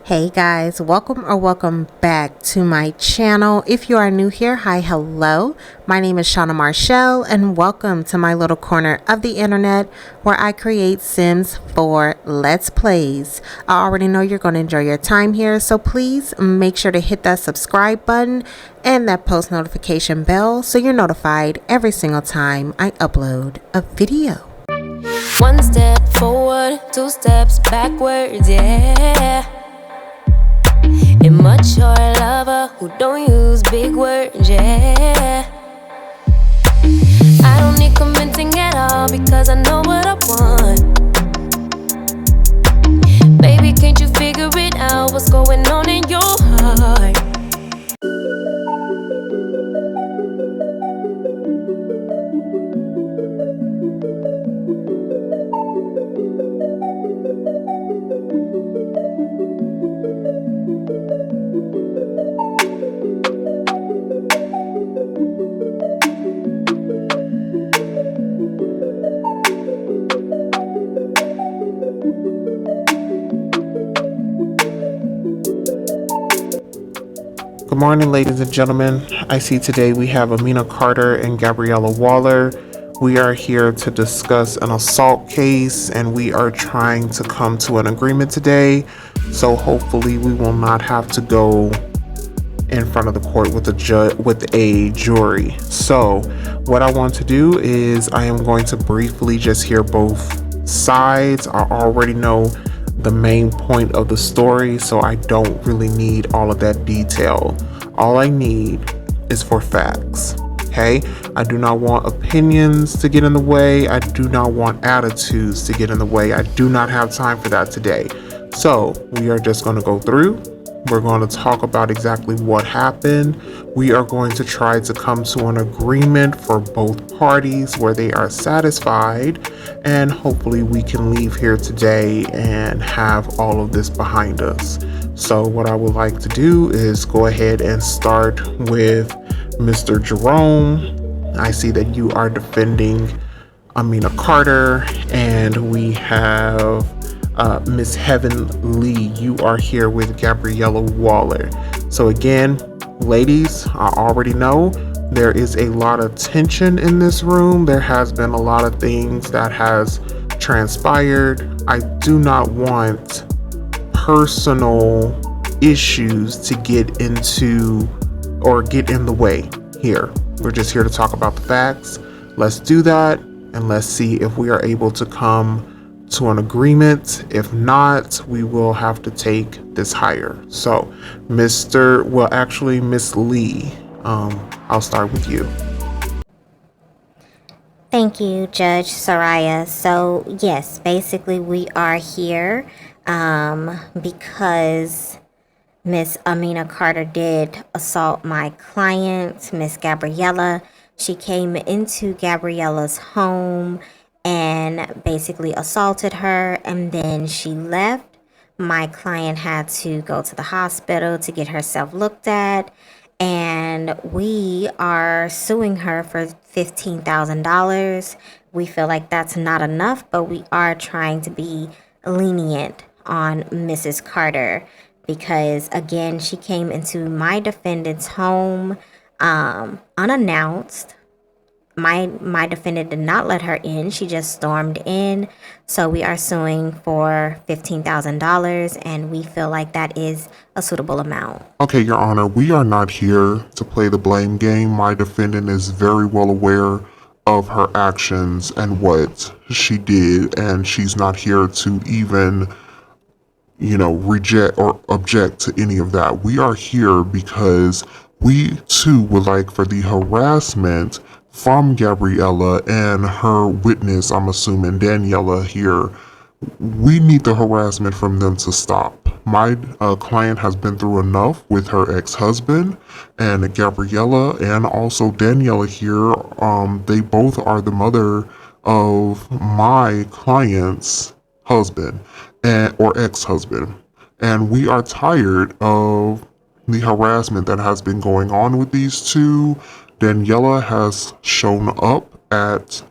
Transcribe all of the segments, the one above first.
Hey guys, welcome back to my channel. If you are new here, hi, hello. My name is ShannamarshelYT and welcome to my little corner of the internet where I create Sims for Let's Plays. I already know you're going to enjoy your time here, so please make sure to hit that subscribe button and that post notification bell so you're notified every single time I upload a video. One step forward, two steps backwards, yeah. Immature lover who don't use big words, yeah. I don't need convincing at all because I know what I want. Baby, can't you figure it out? What's going on in your heart? Good morning, ladies and gentlemen. I see today we have Amina Carter and Gabriella Waller. We are here to discuss an assault case and we are trying to come to an agreement today. So hopefully we will not have to go in front of the court with a jury. So what I want to do is I am going to briefly just hear both sides. I already know the main point of the story, so I don't really need all of that detail. All I need is for facts. Okay, I do not want opinions to get in the way. I do not want attitudes to get in the way. I do not have time for that today. So we are just going to go through. We're going to talk about exactly what happened. We are going to try to come to an agreement for both parties where they are satisfied, and hopefully we can leave here today and have all of this behind us. So what I would like to do is go ahead and start with Mr. Jerome. I see that you are defending Amina Carter, and we have Miss Heaven Lee. You are here with Gabriella Waller. So again, ladies, I already know there is a lot of tension in this room. There has been a lot of things that has transpired. I do not want personal issues to get into or get in the way here. We're just here to talk about the facts. Let's do that and let's see if we are able to come to an agreement. If not, we will have to take this higher. So Miss Lee, I'll start with you. Thank you, Judge Soraya. So yes, basically we are here because Miss Amina Carter did assault my client, Miss Gabriella. She came into Gabriella's home and basically assaulted her, and then she left. My client had to go to the hospital to get herself looked at, and we are suing her for $15,000. We feel like that's not enough, but we are trying to be lenient on Mrs. Carter because, again, she came into my defendant's home unannounced. My defendant did not let her in. She just stormed in. So we are suing for $15,000, and we feel like that is a suitable amount. Okay, Your Honor, we are not here to play the blame game. My defendant is very well aware of her actions and what she did, and she's not here to even, reject or object to any of that. We are here because we too would like for the harassment from Gabriella and her witness, I'm assuming Daniela here, we need the harassment from them to stop. My client has been through enough with her ex-husband, and Gabriella and also Daniela here, they both are the mother of my client's husband or ex-husband. And we are tired of the harassment that has been going on with these two. Daniela has shown up at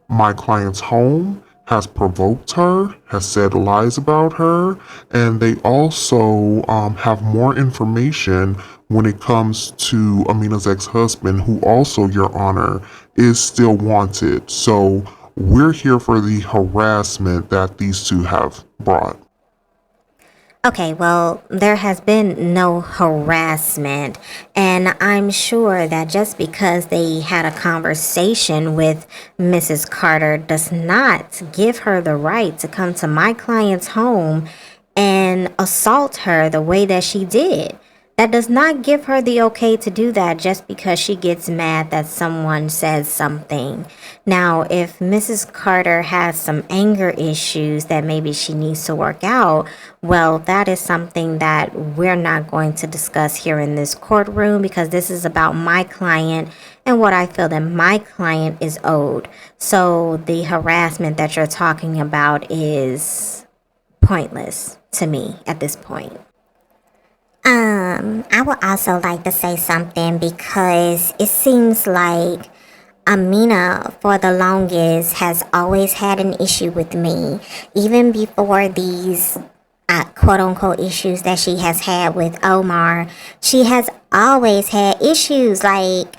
my client's home has provoked her, has said lies about her, and they also have more information when it comes to Amina's ex-husband, who also, Your Honor, is still wanted. So we're here for the harassment that these two have brought. Okay, well, there has been no harassment, and I'm sure that just because they had a conversation with Mrs. Carter does not give her the right to come to my client's home and assault her the way that she did. That does not give her the okay to do that just because she gets mad that someone says something. Now, if Mrs. Carter has some anger issues that maybe she needs to work out, well, that is something that we're not going to discuss here in this courtroom because this is about my client and what I feel that my client is owed. So the harassment that you're talking about is pointless to me at this point. I would also like to say something because it seems like Amina, for the longest, has always had an issue with me. Even before these quote unquote issues that she has had with Omar, she has always had issues. Like,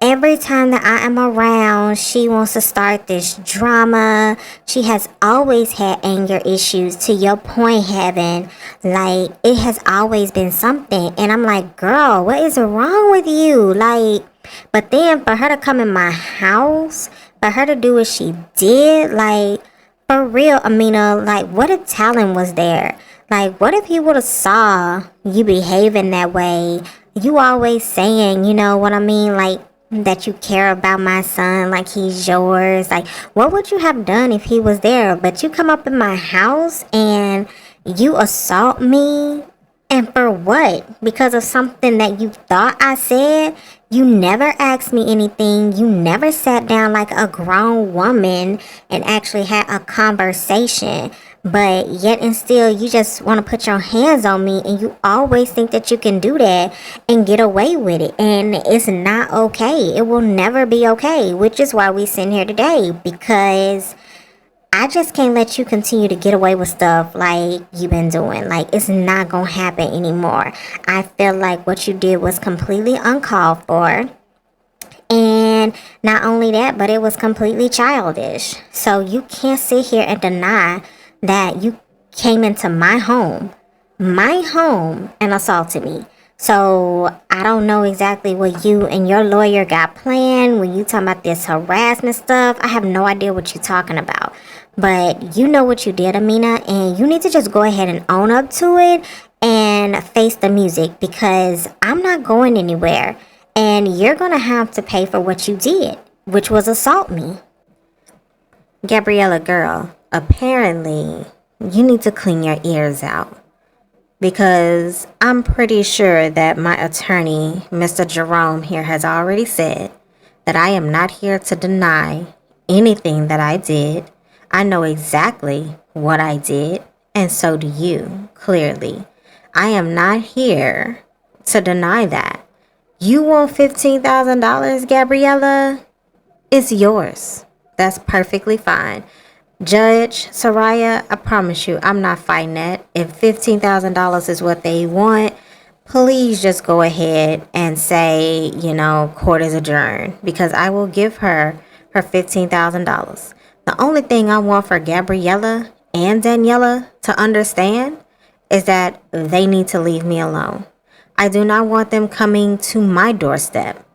every time that I am around, she wants to start this drama. She has always had anger issues to your point, Heaven. Like, it has always been something. And I'm like, girl, what is wrong with you? Like, but then for her to come in my house, for her to do what she did, like, for real, Amina, like, what if talent was there? Like, what if he would have saw you behaving that way? You always saying, you know what I mean? Like, that you care about my son like he's yours. Like, what would you have done if he was there? But you come up in my house and you assault me, and for what? Because of something that you thought I said? You never asked me anything. You never sat down like a grown woman and actually had a conversation. But yet and still, you just want to put your hands on me, and you always think that you can do that and get away with it. And it's not okay. It will never be okay, which is why we sitting here today, because I just can't let you continue to get away with stuff like you've been doing. Like, it's not going to happen anymore. I feel like what you did was completely uncalled for. And not only that, but it was completely childish. So you can't sit here and deny that you came into my home, and assaulted me. So I don't know exactly what you and your lawyer got planned when you talking about this harassment stuff. I have no idea what you're talking about. But you know what you did, Amina, and you need to just go ahead and own up to it and face the music, because I'm not going anywhere. And you're going to have to pay for what you did, which was assault me. Gabriella, girl, apparently you need to clean your ears out, because I'm pretty sure that my attorney, Mr. Jerome here, has already said that I am not here to deny anything that I did. I know exactly what I did, and so do you, clearly. I am not here to deny that. You want $15,000, Gabriella? It's yours. That's perfectly fine. Judge Soraya, I promise you, I'm not fighting that. If $15,000 is what they want, please just go ahead and say, court is adjourned, because I will give her $15,000. The only thing I want for Gabriella and Daniela to understand is that they need to leave me alone. I do not want them coming to my doorstep.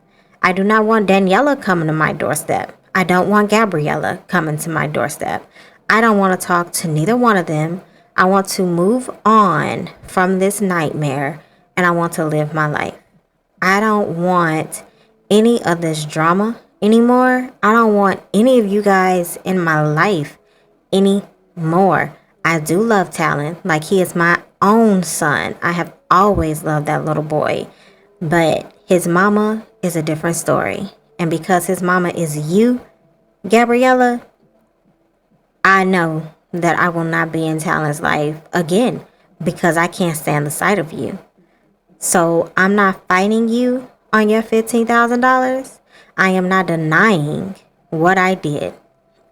I do not want Daniela coming to my doorstep. I don't want Gabriella coming to my doorstep. I don't want to talk to neither one of them. I want to move on from this nightmare, and I want to live my life. I don't want any of this drama anymore. I don't want any of you guys in my life anymore. I do love Talon, like he is my own son. I have always loved that little boy. But his mama is a different story. And because his mama is you, Gabriella, I know that I will not be in Talon's life again, because I can't stand the sight of you. So I'm not fighting you on your $15,000. I am not denying what I did.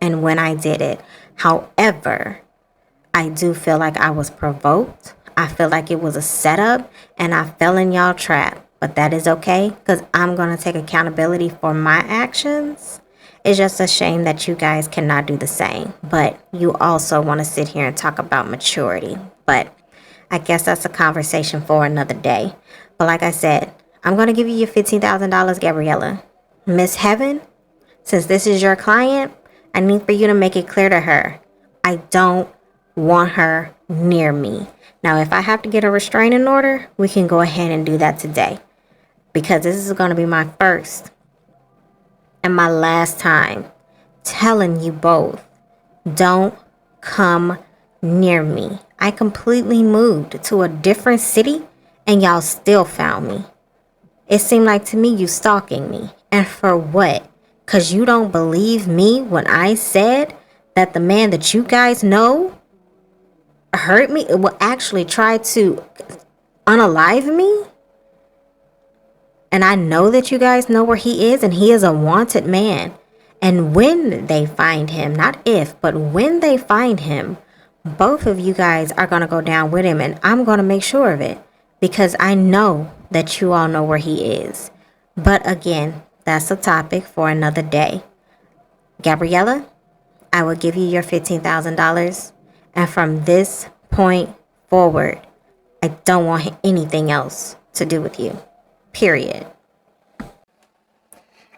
and when I did it. However, I do feel like I was provoked. I feel like it was a setup and I fell in y'all trap. But that is okay because I'm going to take accountability for my actions. It's just a shame that you guys cannot do the same. But you also want to sit here and talk about maturity. But I guess that's a conversation for another day. But like I said, I'm going to give you your $15,000, Gabriella. Miss Heaven, since this is your client, I need for you to make it clear to her. I don't want her near me. Now, if I have to get a restraining order, we can go ahead and do that today. Because this is going to be my first and my last time telling you both, don't come near me. I completely moved to a different city and y'all still found me. It seemed like to me you stalking me. And for what? Because you don't believe me when I said that the man that you guys know hurt me, will actually try to unalive me? And I know that you guys know where he is, and he is a wanted man. And when they find him, not if, but when they find him, both of you guys are going to go down with him, and I'm going to make sure of it because I know that you all know where he is. But again, that's a topic for another day. Gabriella, I will give you your $15,000. And from this point forward, I don't want anything else to do with you. Period.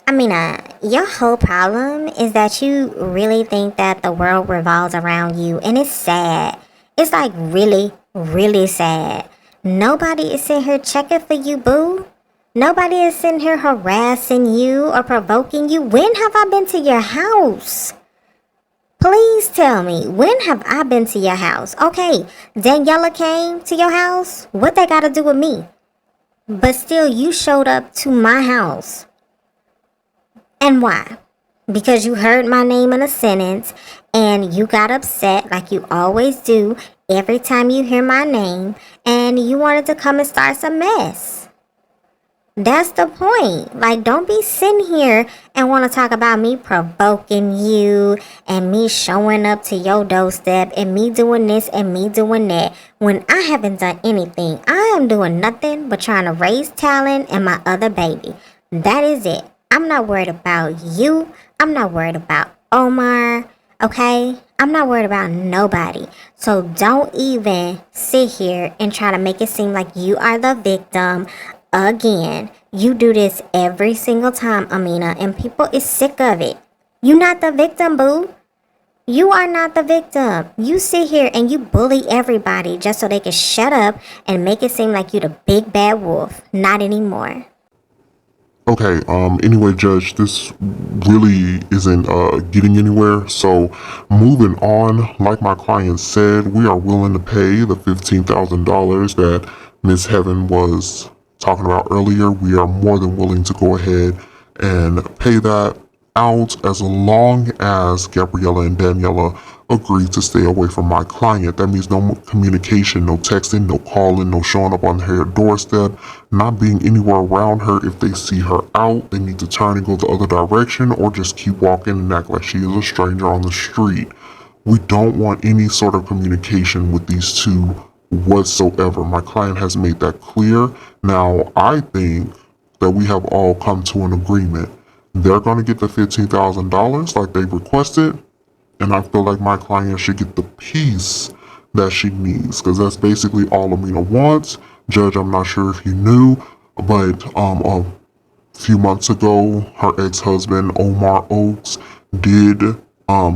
Amina, your whole problem is that you really think that the world revolves around you, and it's sad. It's like really, really sad. Nobody is sitting here checking for you, boo. Nobody is sitting here harassing you or provoking you. When have I been to your house? Please tell me, when have I been to your house? Okay, Daniela came to your house. What they got to do with me? But still, you showed up to my house. And why? Because you heard my name in a sentence and you got upset like you always do every time you hear my name and you wanted to come and start some mess. That's the point. Like, don't be sitting here and want to talk about me provoking you and me showing up to your doorstep and me doing this and me doing that when I haven't done anything. I am doing nothing but trying to raise talent and my other baby. That is it. I'm not worried about you. I'm not worried about Omar. Okay? I'm not worried about nobody. So don't even sit here and try to make it seem like you are the victim. Again, you do this every single time, Amina, and people is sick of it. You not the victim, boo. You are not the victim. You sit here and you bully everybody just so they can shut up and make it seem like you the big bad wolf. Not anymore. Okay, anyway, Judge, this really isn't getting anywhere. So moving on, like my client said, we are willing to pay the $15,000 that Miss Heaven was talking about earlier. We are more than willing to go ahead and pay that out as long as Gabriella and Daniela agree to stay away from my client. That means no communication, no texting, no calling, no showing up on her doorstep, not being anywhere around her. If they see her out, they need to turn and go the other direction or just keep walking and act like she is a stranger on the street. We don't want any sort of communication with these two whatsoever. My client has made that clear. Now, I think that we have all come to an agreement. They're going to get the $15,000 like they requested, and I feel like my client should get the peace that she needs, because that's basically all Amina wants. Judge, I'm not sure if you knew, but a few months ago, her ex-husband, Omar Oakes, did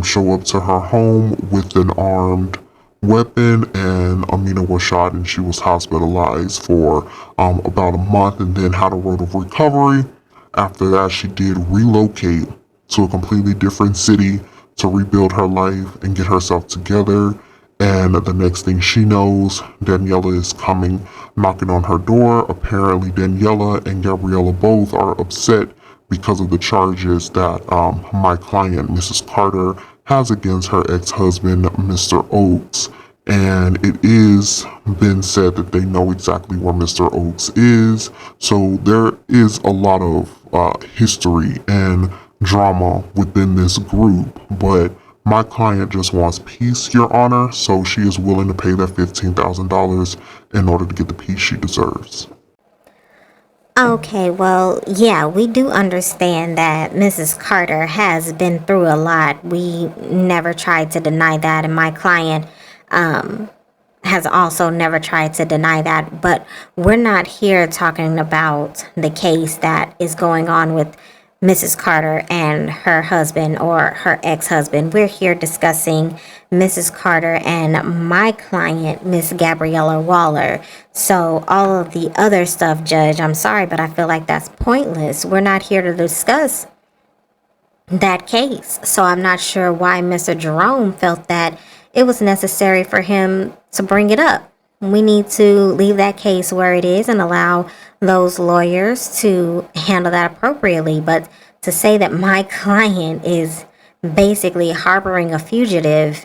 show up to her home with an armed weapon, and Amina was shot and she was hospitalized for about a month and then had a road of recovery. After that, she did relocate to a completely different city to rebuild her life and get herself together. And the next thing she knows, Daniela is coming, knocking on her door. Apparently, Daniela and Gabriella both are upset because of the charges that my client, Mrs. Carter, has against her ex-husband, Mr. Oakes. And it is been said that they know exactly where Mr. Oakes is. So there is a lot of history and drama within this group, but my client just wants peace, Your Honor, so she is willing to pay that $15,000 in order to get the peace she deserves. Okay, well, yeah, we do understand that Mrs. Carter has been through a lot. We never tried to deny that, and my client has also never tried to deny that. But we're not here talking about the case that is going on with Mrs. Carter and her husband or her ex-husband. We're here discussing Mrs. Carter and my client, Miss Gabriella Waller. So all of the other stuff, Judge, I'm sorry, but I feel like that's pointless. We're not here to discuss that case. So I'm not sure why Mr. Jerome felt that it was necessary for him to bring it up. We need to leave that case where it is and allow those lawyers to handle that appropriately. But to say that my client is basically harboring a fugitive,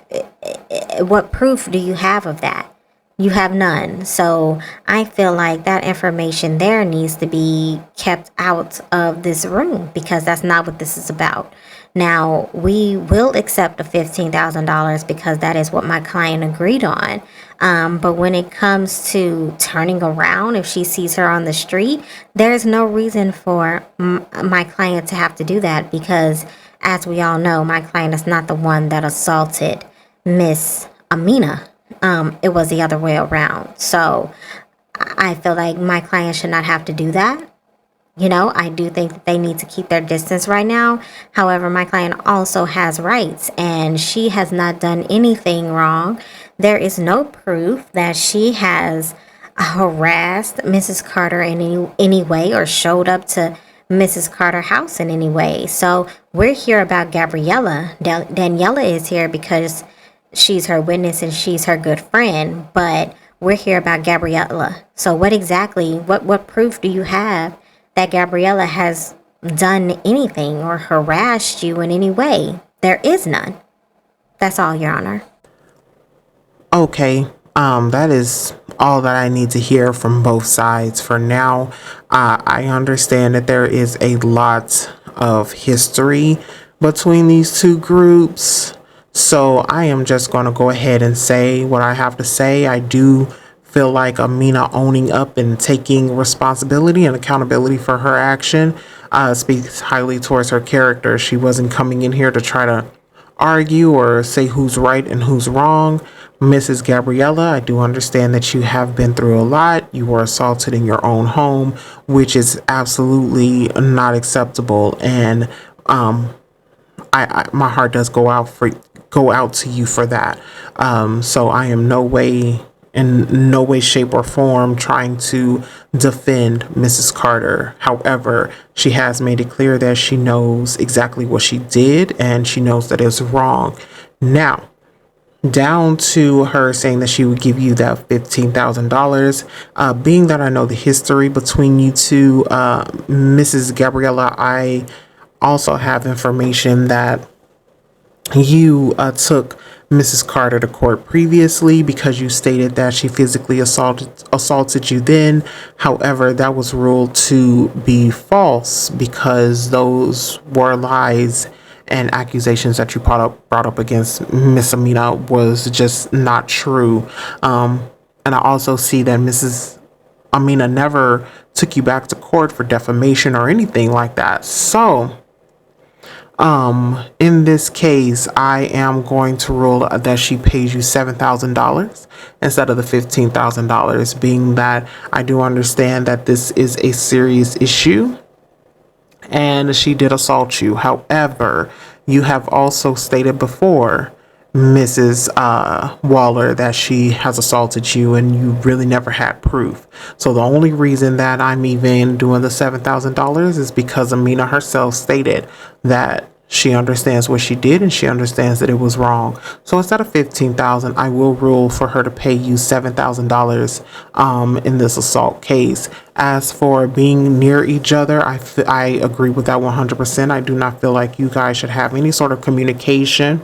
what proof do you have of that? You have none. So I feel like that information there needs to be kept out of this room because that's not what this is about. Now, we will accept the $15,000 because that is what my client agreed on. But when it comes to turning around, if she sees her on the street, there's no reason for my client to have to do that because, as we all know, my client is not the one that assaulted Miss Amina. It was the other way around. So I feel like my client should not have to do that. You know, I do think that they need to keep their distance right now. However, my client also has rights and she has not done anything wrong. There is no proof that she has harassed Mrs. Carter in any way or showed up to Mrs. Carter's house in any way. So we're here about Gabriella. Daniela is here because she's her witness and she's her good friend. But we're here about Gabriella. So what proof do you have that Gabriella has done anything or harassed you in any way? There is none. That's all, Your Honor. Okay, that is all that I need to hear from both sides for now. I understand that there is a lot of history between these two groups, so I am just going to go ahead and say what I have to say. I do feel like Amina owning up and taking responsibility and accountability for her action speaks highly towards her character. She wasn't coming in here to try to argue or say who's right and who's wrong. Mrs. Gabriella, I do understand that you have been through a lot. You were assaulted in your own home, which is absolutely not acceptable. And my heart does go out to you for that. So I am in no way, shape, or form trying to defend Mrs. Carter. However, she has made it clear that she knows exactly what she did and she knows that it's wrong. Now, down to her saying that she would give you that $15,000. Being that I know the history between you two, Mrs. Gabriella, I also have information that you took Mrs. Carter to court previously because you stated that she physically assaulted you then. However, that was ruled to be false because those were lies and accusations that you brought up against Miss Amina was just not true. And I also see that Mrs. Amina never took you back to court for defamation or anything like that. So in this case, I am going to rule that she pays you $7,000 instead of the $15,000, being that I do understand that this is a serious issue and she did assault you. However, you have also stated before, Mrs. Waller, that she has assaulted you and you really never had proof. So the only reason that I'm even doing the $7,000 is because Amina herself stated that she understands what she did and she understands that it was wrong. So instead of $15,000, I will rule for her to pay you $7,000 in this assault case. As for being near each other, I agree with that 100%. I do not feel like you guys should have any sort of communication.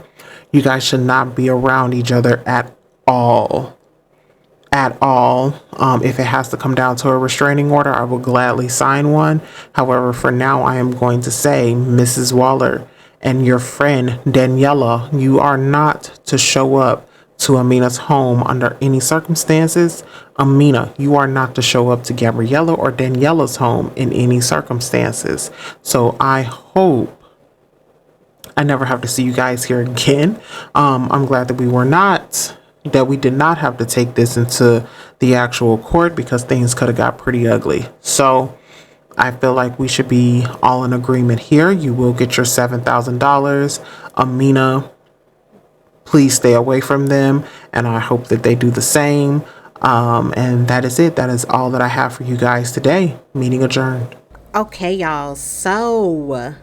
You guys should not be around each other at all. at all. If it has to come down to a restraining order, I will gladly sign one. However, for now, I am going to say, Mrs. Waller and your friend Daniela, you are not to show up to Amina's home under any circumstances. Amina, you are not to show up to Gabriella or Daniela's home in any circumstances. So I hope I never have to see you guys here again. I'm glad that we did not have to take this into the actual court, because things could have got pretty ugly. So I feel like we should be all in agreement here. You will get your $7,000. Amina, please stay away from them, and I hope that they do the same. And that is it. That is all that I have for you guys today. Meeting adjourned. Okay, y'all. So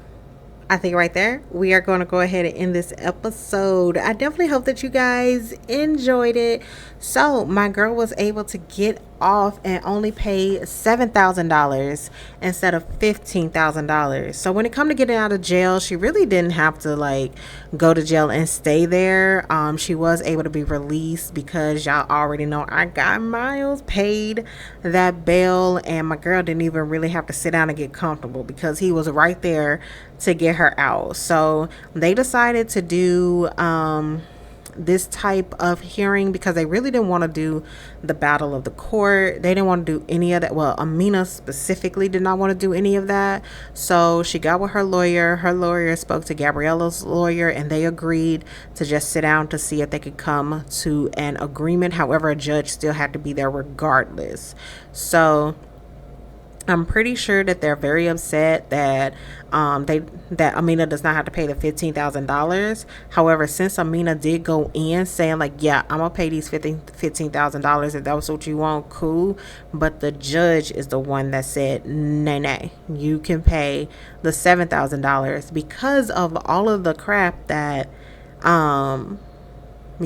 I think right there, we are going to go ahead and end this episode. I definitely hope that you guys enjoyed it. So my girl was able to get off and only pay $7,000 instead of $15,000. So when it come to getting out of jail, she really didn't have to like go to jail and stay there. She was able to be released because y'all already know I got Miles paid that bail, and my girl didn't even really have to sit down and get comfortable because he was right there to get her out. So they decided to do this type of hearing because they really didn't want to do the battle of the court. They didn't want to do any of that. Well, Amina specifically did not want to do any of that. So she got with her lawyer. Her lawyer spoke to Gabriella's lawyer, and they agreed to just sit down to see if they could come to an agreement. However, a judge still had to be there regardless. So I'm pretty sure that they're very upset that that Amina does not have to pay the $15,000. However, since Amina did go in saying like, yeah, I'm gonna pay these $15,000 if that was what you want, cool. But the judge is the one that said, nay, you can pay the $7,000 because of all of the crap that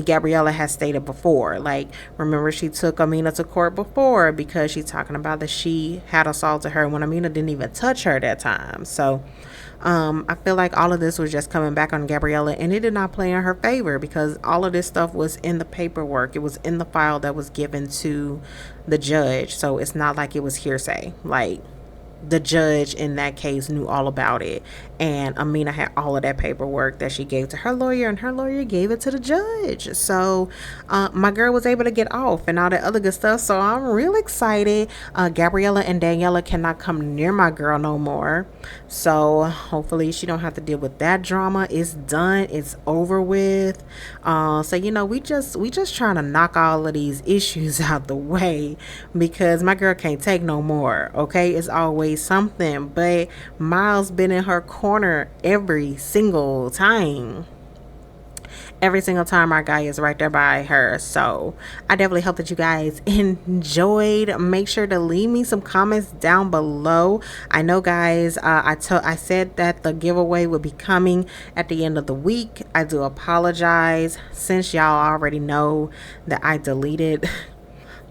Gabriella has stated before. Like, remember, she took Amina to court before because she's talking about that she had assaulted her when Amina didn't even touch her that time. So I feel like all of this was just coming back on Gabriella, and it did not play in her favor because all of this stuff was in the paperwork. It was in the file that was given to the judge. So it's not like it was hearsay. Like, the judge in that case knew all about it, and Amina had all of that paperwork that she gave to her lawyer, and her lawyer gave it to the judge. So my girl was able to get off and all that other good stuff. So I'm real excited. Gabriella and Daniela cannot come near my girl no more, so hopefully she don't have to deal with that drama. It's done, it's over with. So you know, we just trying to knock all of these issues out the way because my girl can't take no more. Okay, it's always something, but Miles been in her corner every single time. Every single time our guy is right there by her. So I definitely hope that you guys enjoyed. Make sure to leave me some comments down below. I know, guys, I said that the giveaway would be coming at the end of the week. I do apologize since y'all already know that I deleted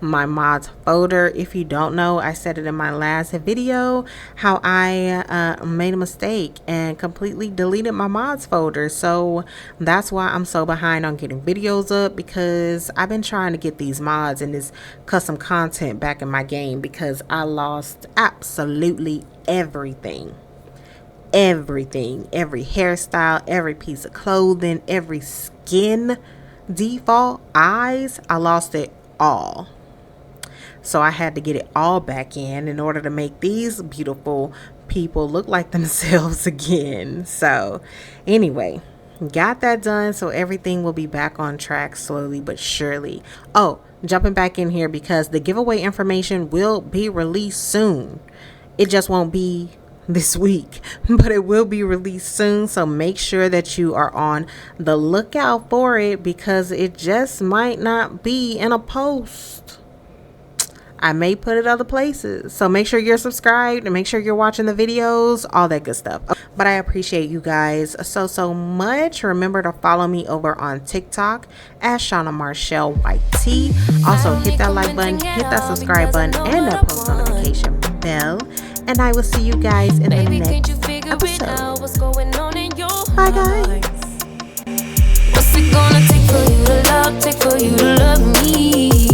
my mods folder. If you don't know, I said it in my last video how I made a mistake and completely deleted my mods folder. So that's why I'm so behind on getting videos up, because I've been trying to get these mods and this custom content back in my game because I lost absolutely everything. Every hairstyle, every piece of clothing, every skin default, eyes, I lost it all. So I had to get it all back in order to make these beautiful people look like themselves again. So anyway, got that done. So everything will be back on track slowly but surely. Oh, jumping back in here because the giveaway information will be released soon. It just won't be this week, but it will be released soon. So make sure that you are on the lookout for it because it just might not be in a post. I may put it other places. So make sure you're subscribed and make sure you're watching the videos, all that good stuff. But I appreciate you guys so much. Remember to follow me over on TikTok at ShannamarshelYT. Also hit that like button, hit that subscribe button, and that post notification bell. And I will see you guys in the next episode. Bye guys. What's it gonna take for you to love me?